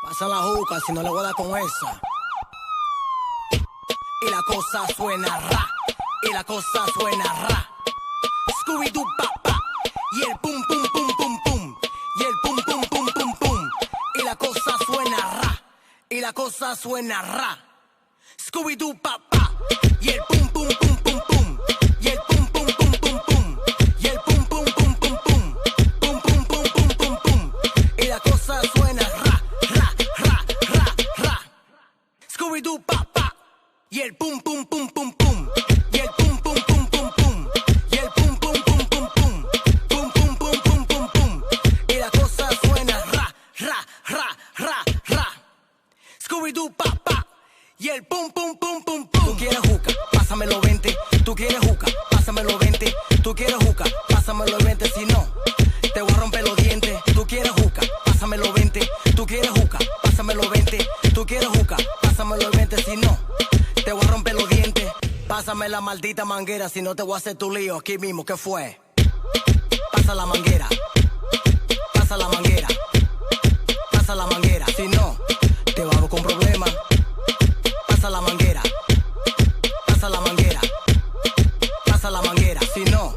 Pasa la juca si no le voy a dar con esa. Y la cosa suena ra, y la cosa suena ra. Scooby-Doo pa pa, y el pum pum pum pum pum, y el pum pum pum pum pum. Y la cosa suena ra, y la cosa suena ra. Scooby-Doo pa pa, y el pum pum pum pum pum, y el pum pum pum pum pum, y el pum pum pum pum pum, pum pum pum pum pum pum. Y la cosa suena ra, ra, ra, ra, ra. Scooby-Doo pa pa, y el pum pum pum pum pum, y el pum pum pum pum pum, y el pum pum pum pum pum, pum pum pum pum pum pum. Y la cosa suena ra, ra, ra, ra, ra. Scooby-Doo pa pa, y el pum pum pum pum pum. Tú quieres juca, pásamelo 20. Tú quieres juca, pásamelo 20. Tú quieres juca, pásamelo 20. Si no, te voy a romper los dientes. Tú quieres juca, pásamelo 20. Tú quieres juca, pásamelo 20. Tú quieres juca, pásamelo 20. Si no, te voy a romper los dientes. Pásame la maldita manguera, si no te voy a hacer tu lío aquí mismo. ¿Qué fue? Pasa la manguera. Pasa la manguera. Pasa la manguera. Si no, te vamos con problemas. Pasa la manguera. Pasa la manguera. Pasa la manguera. Si no,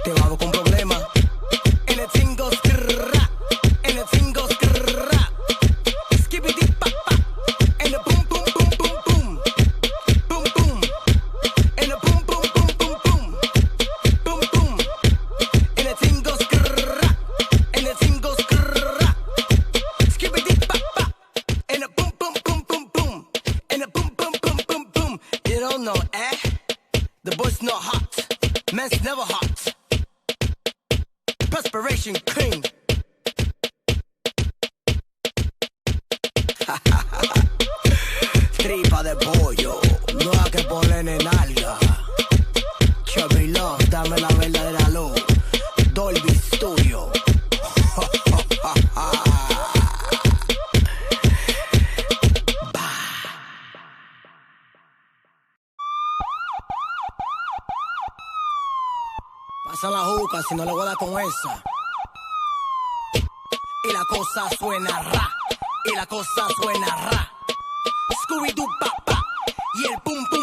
te vamos con problemas. En el tingo skrrra. En el tingo skrrra. Skibbity pa pa. En el pum pum pum pum pum. Pum pum. En el pum pum pum pum pum. Pum pum. En el tingo skrrra. En el tingo skrrra. Skibbity pa pa. En el pum pum pum pum pum. En el pum pum pum pum pum. You don't know, eh? The boy's not hot. Man's never hot. Perspiration cream. Tripa de pollo, no hay que ponerle nalga. Chubby Love, dame la verdadera luz. Dolby Studio. Pasa la juca si no le voy a dar con esa. Y la cosa suena ra, y la cosa suena ra. Scooby-Doo pa pa, y el pum pum